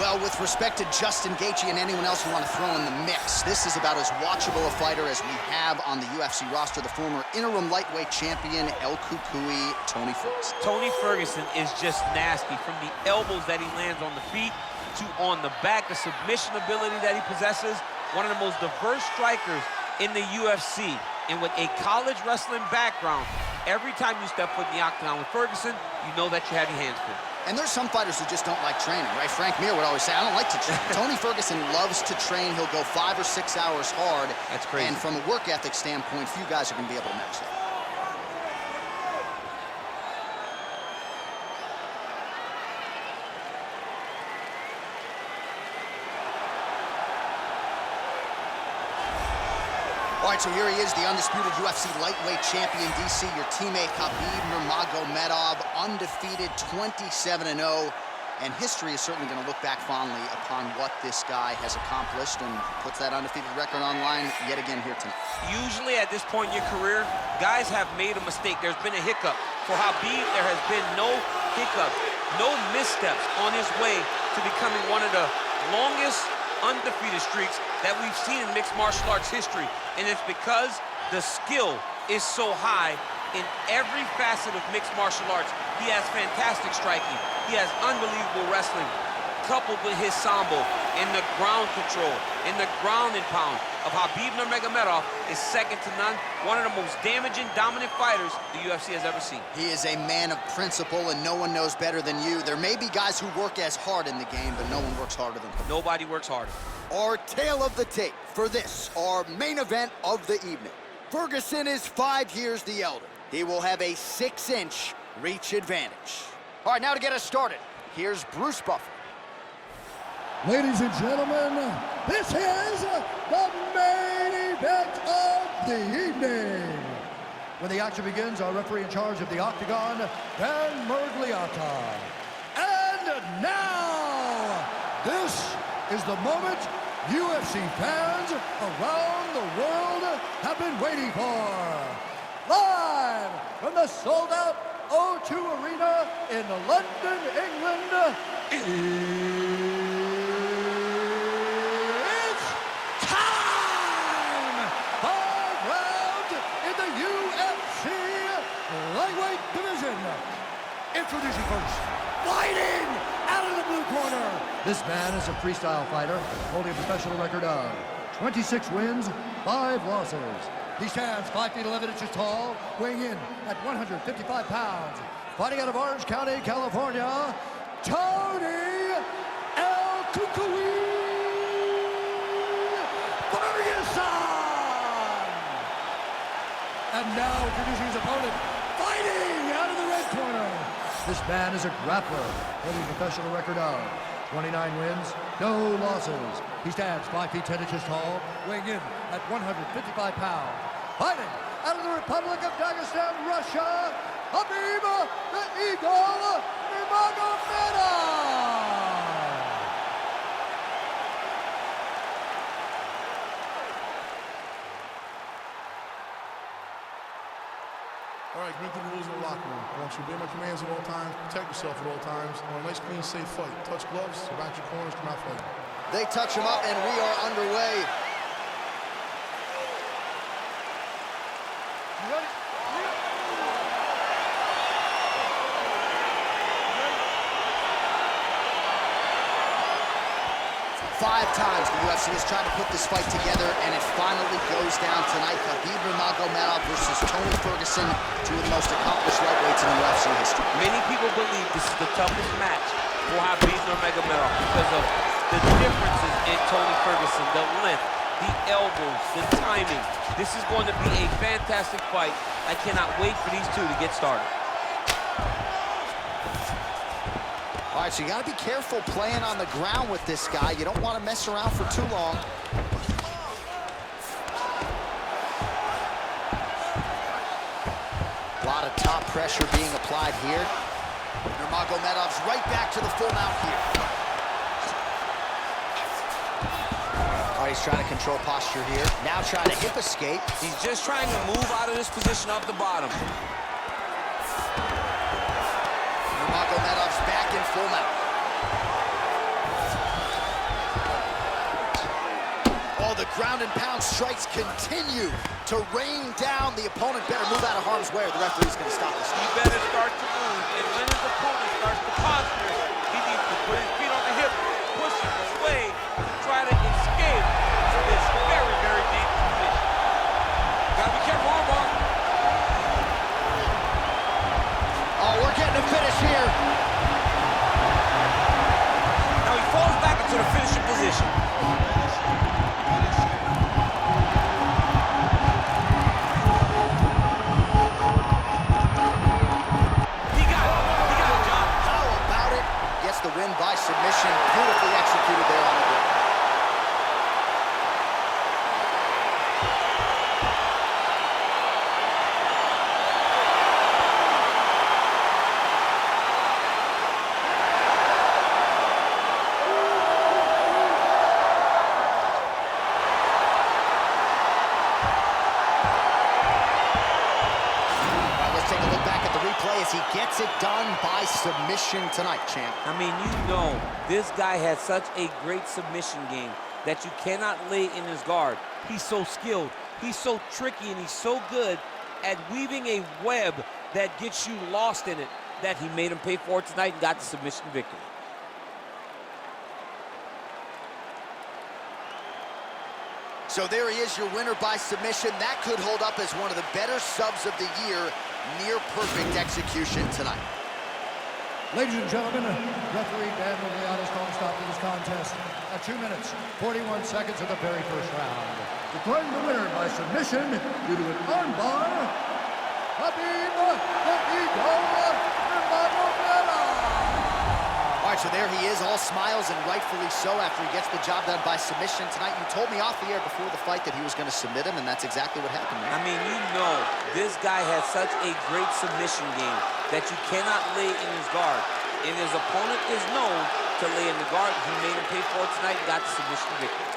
Well, with respect to Justin Gaethje and anyone else you want to throw in the mix, this is about as watchable a fighter as we have on the UFC roster, the former interim lightweight champion, El Cucuy, Tony Ferguson. Tony Ferguson is just nasty. From the elbows that he lands on the feet to on the back, the submission ability that he possesses, one of the most diverse strikers in the UFC. And with a college wrestling background, every time you step foot in the octagon with Ferguson, you know that you have your hands full. And there's some fighters who just don't like training, right? Frank Mir would always say, I don't like to train. Tony Ferguson loves to train. He'll go 5 or 6 hours hard. That's crazy. And from a work ethic standpoint, few guys are going to be able to match that. All right, so here he is, the undisputed UFC lightweight champion, DC, your teammate Khabib Nurmagomedov, undefeated 27-0. And history is certainly going to look back fondly upon what this guy has accomplished and puts that undefeated record on line yet again here tonight. Usually at this point in your career, guys have made a mistake. There's been a hiccup. For Khabib, there has been no hiccup, no missteps on his way to becoming one of the longest undefeated streaks that we've seen in mixed martial arts history. And it's because the skill is so high in every facet of mixed martial arts. He has fantastic striking. He has unbelievable wrestling, coupled with his sambo and the ground control and the ground and pound of Khabib Nurmagomedov is second to none. One of the most damaging, dominant fighters the UFC has ever seen. He is a man of principle, and no one knows better than you. There may be guys who work as hard in the game, but no one works harder than him. Nobody works harder. Our tale of the tape for this, our main event of the evening. Ferguson is 5 years the elder. He will have a 6-inch reach advantage. All right, now to get us started, here's Bruce Buffer. Ladies and gentlemen, this is the main event of the evening. When the action begins, our referee in charge of the Octagon, Dan Murgliata. And now, this is the moment UFC fans around the world have been waiting for. Live from the sold-out O2 Arena in London, England, it's time! 5 rounds in the UFC lightweight division. Introducing first, fighting out of the blue corner. This man is a freestyle fighter holding a professional record of 26 wins, 5 losses. He stands 5 feet 11 inches tall, weighing in at 155 pounds. Fighting out of Orange County, California, Tony El Cucuy Ferguson! And now introducing his opponent, fighting out of the red corner. This man is a grappler, holding a professional record of 29 wins, no losses. He stands 5 feet 10 inches tall, weighing in at 155 pounds. Fighting out of the Republic of Dagestan, Russia, Khabib the Eagle Nurmagomedov. All right, commit to the rules in the locker room. I want you to obey my commands at all times, protect yourself at all times. I want a nice, clean, safe fight. Touch gloves, back your corners, come out fighting. They touch him up, and we are underway. You ready? 5 times the UFC has tried to put this fight together, and it finally goes down tonight. Khabib Nurmagomedov versus Tony Ferguson, 2 of the most accomplished lightweights in UFC history. Many people believe this is the toughest match for Khabib Nurmagomedov because of the differences in Tony Ferguson, the length, the elbows, the timing. This is going to be a fantastic fight. I cannot wait for these two to get started. All right, so you got to be careful playing on the ground with this guy. You don't want to mess around for too long. A lot of top pressure being applied here. Nurmagomedov's right back to the full mount here. All right, he's trying to control posture here. Now trying to hip escape. He's just trying to move out of this position off the bottom. Nurmagomedov's back in full mount. ground and pound strikes continue to rain down. The opponent better move out of harm's way or the referee's going to stop this. He better start to move, and when his opponent starts to posture, he needs to put his feet on the hip, push him away, to try to escape this very, very dangerous position. Gotta be careful, armbar. Oh, we're getting a finish here. Now he falls back into the finishing position. He got it, John. How about it? Gets the win by submission. Beautifully executed there on the ground. As he gets it done by submission tonight, champ. I mean, you know, this guy has such a great submission game that you cannot lay in his guard. He's so skilled, he's so tricky, and he's so good at weaving a web that gets you lost in it that he made him pay for it tonight and got the submission victory. So there he is, your winner by submission. That could hold up as one of the better subs of the year. Near perfect execution tonight. Ladies and gentlemen, referee Dan Nurmagomedov calling stop to this contest at 2 minutes, 41 seconds of the very first round. Declaring the winner by submission due to an armbar, Khabib the Eagle Nurmagomedov. All right, so there he is, all smiles, and rightfully so after he gets the job done by submission tonight. You told me off the air before the fight that he was going to submit him, and that's exactly what happened, man. I mean, you know, this guy has such a great submission game that you cannot lay in his guard. And his opponent is known to lay in the guard. He made him pay for it tonight and got the submission victory.